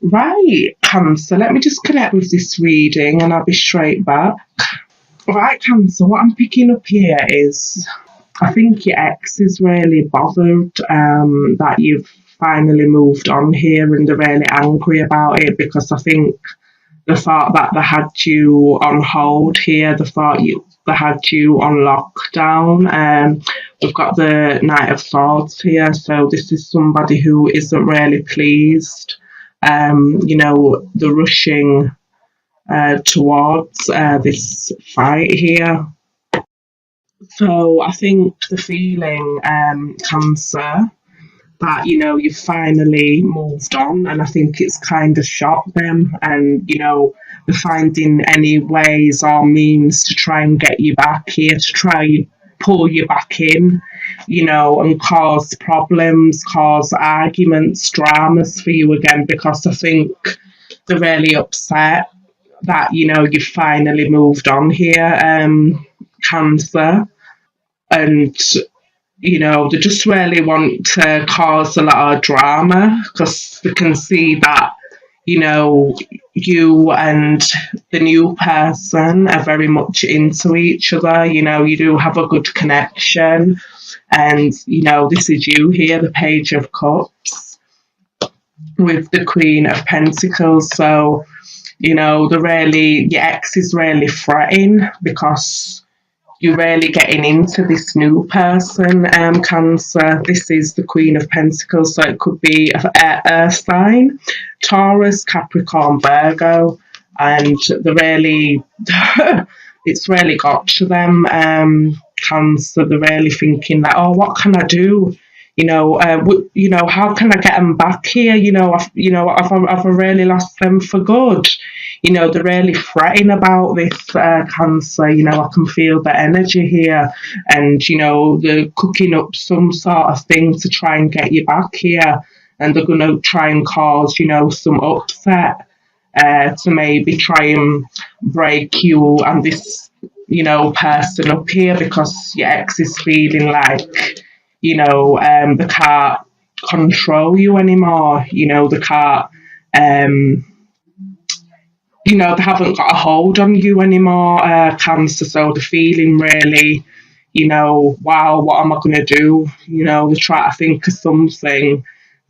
Right, Cancer, let me just connect with this reading and I'll be straight back. Right, Cancer, what I'm picking up here is I think your ex is really bothered that you've finally moved on here and they're really angry about it because I think the thought that they had you on hold here, they had you on lockdown. We've got the Knight of Swords here, so this is somebody who isn't really pleased. The rushing towards this fight here. So I think the feeling, Cancer, that you've finally moved on, and I think it's kind of shocked them, and they're finding any ways or means to try and get you back here, to try and pull you back in, and cause problems, cause arguments, dramas for you again, because I think they're really upset that you've finally moved on here, Cancer, and they just really want to cause a lot of drama because they can see that, you and the new person are very much into each other. You do have a good connection. And, this is you here, the Page of Cups with the Queen of Pentacles. So, your ex is really fretting because you're really getting into this new person, Cancer. This is the Queen of Pentacles, so it could be a earth sign, Taurus, Capricorn, Virgo, and it's really got to them, Cancer. They're really thinking that, oh, what can I do? How can I get them back here? I've really lost them for good. They're really fretting about this, Cancer. I can feel the energy here, and they're cooking up some sort of thing to try and get you back here, and they're going to try and cause some upset to maybe try and break you and this person up here, because your ex is feeling like they can't control you anymore. They can't. They haven't got a hold on you anymore, Cancer. So they're feeling really, wow, what am I going to do? They try to think of something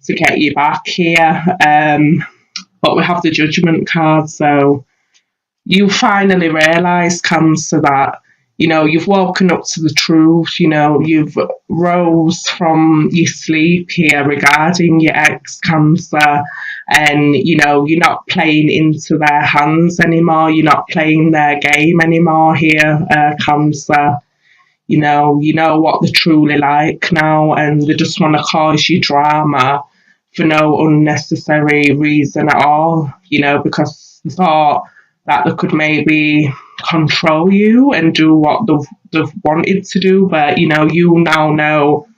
to get you back here. But we have the Judgment card. So you finally realise, Cancer, that, you've woken up to the truth. You've rose from your sleep here regarding your ex, Cancer, and you're not playing into their hands anymore. You're not playing their game anymore here, Cancer. You know what they're truly like now, and they just want to cause you drama for no unnecessary reason at all. Because they thought that they could maybe control you and do what they've wanted to do, but you now know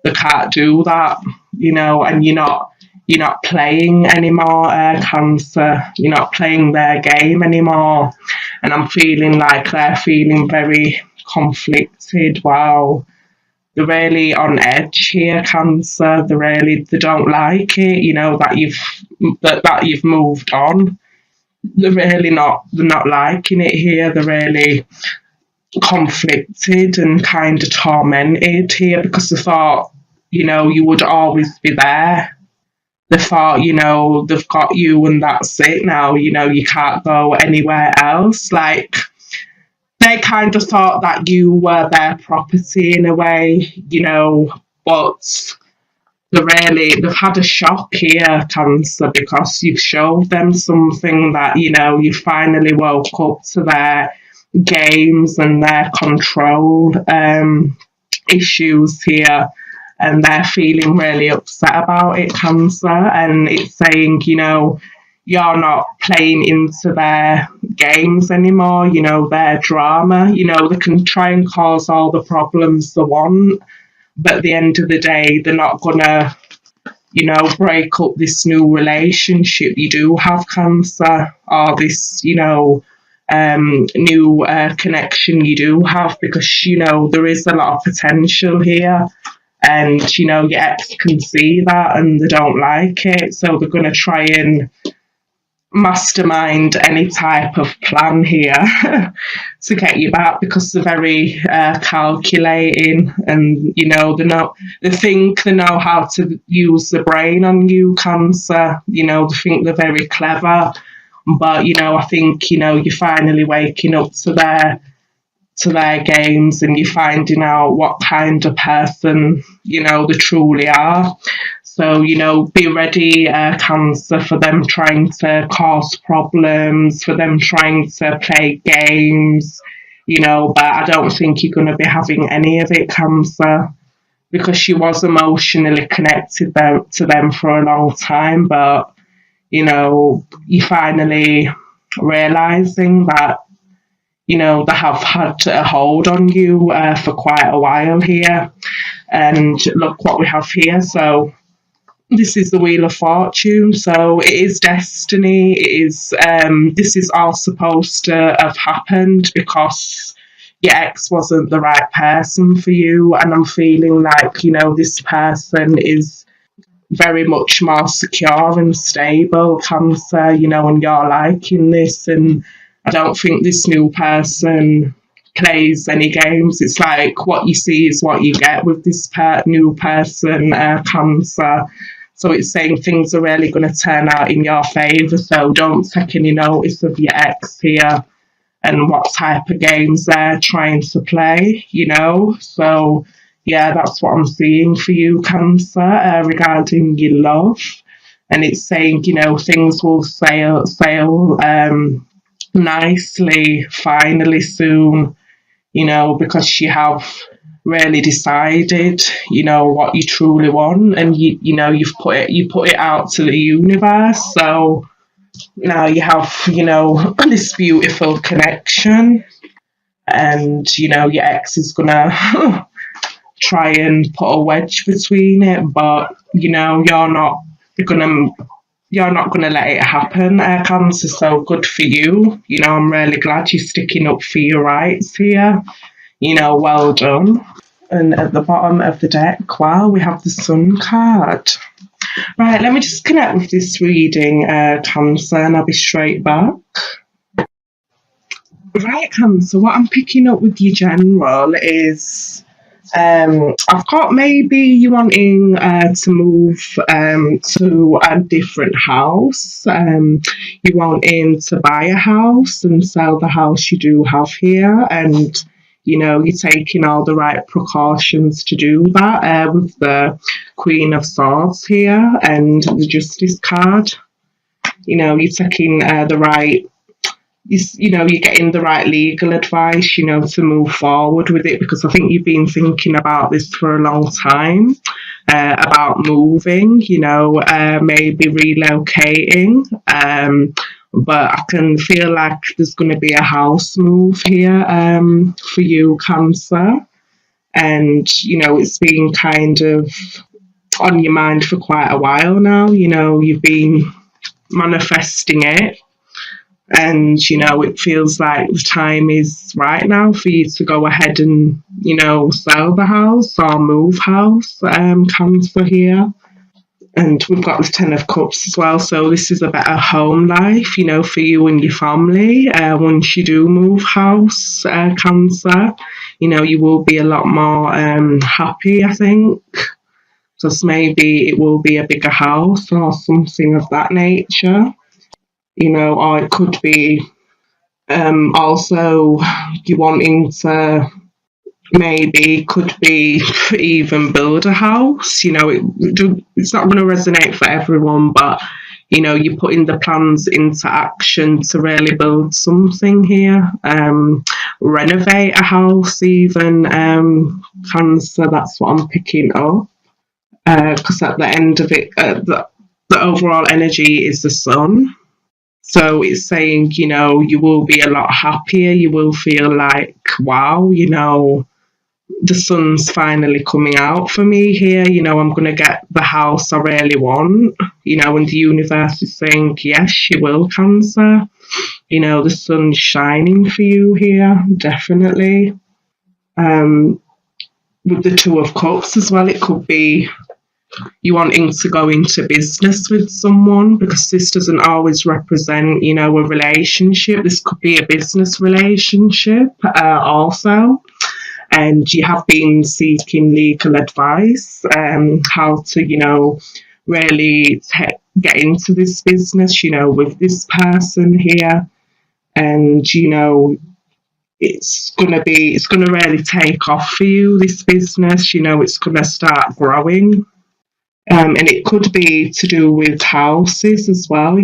they can't do that, and you're not playing anymore, Cancer. You're not playing their game anymore, and I'm feeling like they're feeling very conflicted. Wow, they're really on edge here, Cancer. They don't like it, that you've moved on. They're not liking it here. They're really conflicted and kind of tormented here because they thought, you would always be there. They thought, they've got you and that's it now. You can't go anywhere else. Like, they kind of thought that you were their property in a way, but they've had a shock here, Cancer, because you've showed them something that, you finally woke up to their games and their control issues here, and they're feeling really upset about it, Cancer, and it's saying, you're not playing into their games anymore, their drama. They can try and cause all the problems they want, but at the end of the day, they're not going to, break up this new relationship you do have, Cancer, or this, new connection you do have, because, there is a lot of potential here. And, your ex can see that and they don't like it. So they're going to try and mastermind any type of plan here to get you back, because they're very calculating, and they think they know how to use the brain on you, Cancer. They think they're very clever, but I think you're finally waking up to their games, and you're finding out what kind of person they truly are. So be ready, Cancer, for them trying to cause problems, for them trying to play games. But I don't think you're going to be having any of it, Cancer, because she was emotionally connected to them for a long time. But you finally realizing that they have had a hold on you for quite a while here. And look what we have here. So this is the Wheel of Fortune. So it is destiny. It is. This is all supposed to have happened because your ex wasn't the right person for you. And I'm feeling like this person is very much more secure and stable, Cancer. And you're liking this, and I don't think this new person plays any games. It's like what you see is what you get with this new person, Cancer. So it's saying things are really going to turn out in your favour. So don't take any notice of your ex here and what type of games they're trying to play, So yeah, that's what I'm seeing for you, Cancer, regarding your love. And it's saying, things will sail nicely, finally soon, because you have really decided, what you truly want, and you've put it out to the universe. So now you have, this beautiful connection, and your ex is gonna try and put a wedge between it, but you're not gonna let it happen, Cancer. So good for you. I'm really glad you're sticking up for your rights here. Well done. And at the bottom of the deck, wow, we have the Sun card. Right, let me just connect with this reading, Cancer, and I'll be straight back. Right, Cancer, what I'm picking up with your general is I've got maybe you wanting to move to a different house. You wanting to buy a house and sell the house you do have here, and you're taking all the right precautions to do that with the Queen of Swords here and the Justice card. You're taking the right. You're getting the right legal advice, to move forward with it, because I think you've been thinking about this for a long time, about moving, maybe relocating. But I can feel like there's going to be a house move here for you, Cancer. And, it's been kind of on your mind for quite a while now. You've been manifesting it. And, it feels like the time is right now for you to go ahead and, sell the house or move house, Cancer here. And we've got the Ten of Cups as well. So this is a better home life, for you and your family. Once you do move house, Cancer, you will be a lot more happy, I think. Just maybe it will be a bigger house or something of that nature. Or it could be also you wanting to maybe could be even build a house. It's not going to resonate for everyone, but you're putting the plans into action to really build something here. Renovate a house even, Cancer, that's what I'm picking up. Because at the end of it, the overall energy is the Sun. So it's saying, you will be a lot happier. You will feel like, wow, the sun's finally coming out for me here. I'm going to get the house I really want. And the universe is saying, yes, you will, Cancer. The sun's shining for you here, definitely. With the Two of Cups as well, it could be you wanting to go into business with someone, because this doesn't always represent, a relationship. This could be a business relationship also. And you have been seeking legal advice, how to, really get into this business, with this person here. And, it's gonna really take off for you, this business, it's gonna start growing. And it could be to do with houses as well,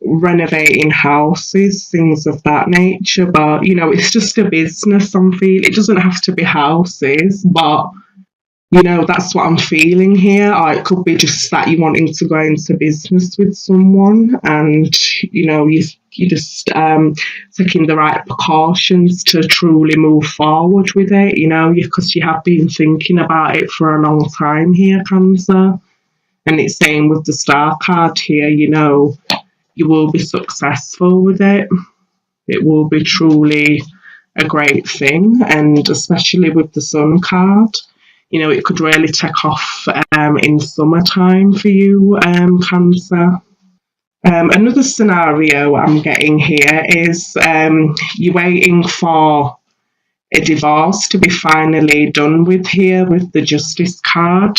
renovating houses, things of that nature. But, it's just a business I'm feeling. It doesn't have to be houses, but, that's what I'm feeling here. Or it could be just that you're wanting to go into business with someone, and, you're just taking the right precautions to truly move forward with it, because you have been thinking about it for a long time here, Cancer. And it's saying with the Star card here, you will be successful with it. It will be truly a great thing. And especially with the Sun card, it could really take off in summertime for you, Cancer. Another scenario I'm getting here is you're waiting for a divorce to be finally done with here with the Justice card.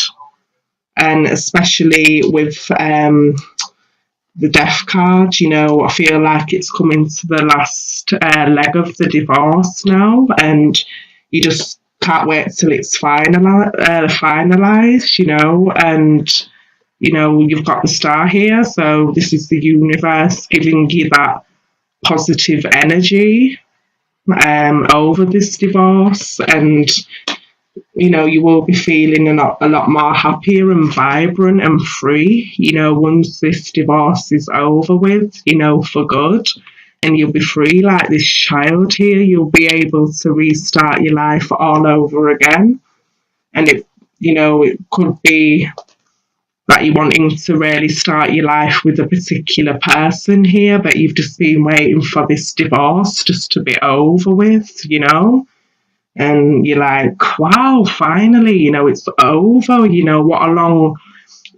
And especially with the Death card, I feel like it's coming to the last leg of the divorce now, and you just can't wait till it's finalised, and, you've got the Star here, so this is the universe giving you that positive energy over this divorce, and, you will be feeling a lot more happier and vibrant and free, once this divorce is over with, for good. And you'll be free like this child here. You'll be able to restart your life all over again. And it could be that you're wanting to really start your life with a particular person here, but you've just been waiting for this divorce just to be over with, And you're like, wow, finally, it's over. What a long,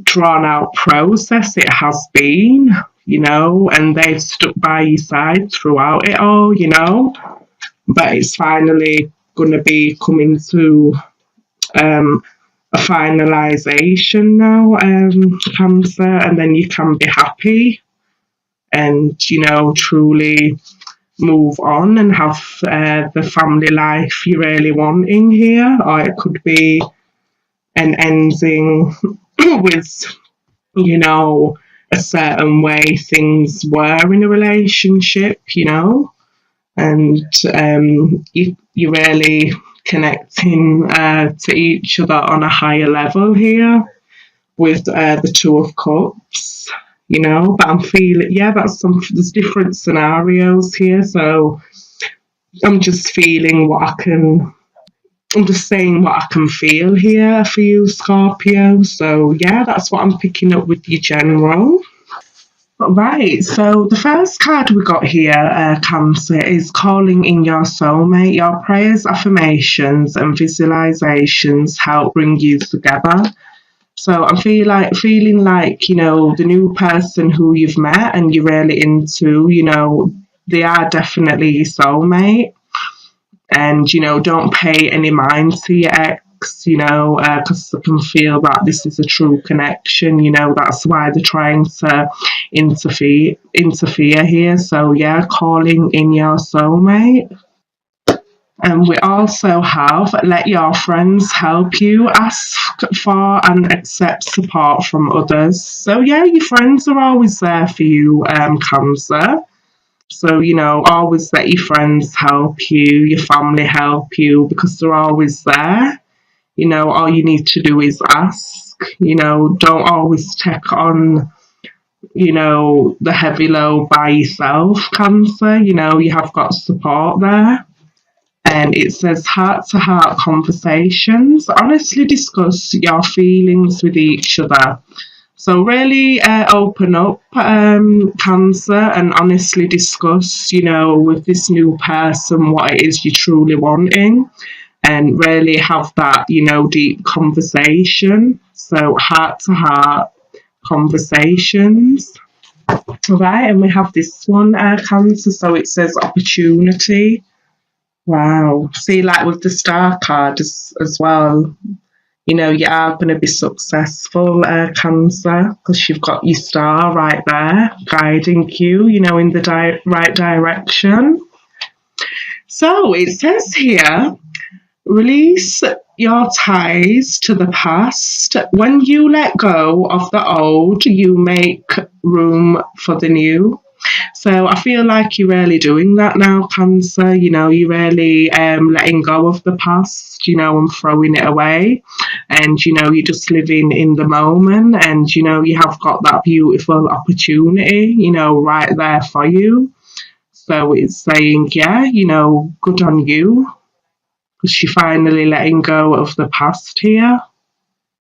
drawn out process it has been, and they've stuck by your side throughout it all, But it's finally going to be coming to a finalisation now, Cancer, and then you can be happy and, truly move on and have the family life you're really wanting here. Or it could be an ending with, a certain way things were in a relationship, and you're really connecting to each other on a higher level here with the Two of Cups, but I'm feeling, there's different scenarios here, so I'm just feeling I'm just saying what I can feel here for you, Scorpio. So that's what I'm picking up with your general. Right, so the first card we got here, Cancer, is calling in your soulmate. Your prayers, affirmations, and visualizations help bring you together. So I'm feeling like, the new person who you've met and you're really into, they are definitely your soulmate. And, don't pay any mind to your ex, because I can feel that this is a true connection, that's why they're trying to interfere here. So, calling in your soulmate. And we also have let your friends help you, ask for and accept support from others. So, your friends are always there for you, Cancer. So, always let your friends help you, your family help you, because they're always there. All you need to do is ask. Don't always take on, the heavy load by yourself, Cancer. You have got support there. And it says heart-to-heart conversations. Honestly discuss your feelings with each other. So really open up, Cancer, and honestly discuss, with this new person what it is you're truly wanting. and really have that, deep conversation. So heart to heart conversations. Right, and we have this one, Cancer. So it says opportunity. Wow. See, like with the star card as well, you are going to be successful, Cancer, because you've got your star right there guiding you, in the right direction. So it says here, release your ties to the past. When you let go of the old, you make room for the new. So I feel like you're really doing that now, Cancer. You're really letting go of the past, and throwing it away. And, you're just living in the moment. And, you have got that beautiful opportunity, right there for you. So it's saying, yeah, good on you, because you're finally letting go of the past here.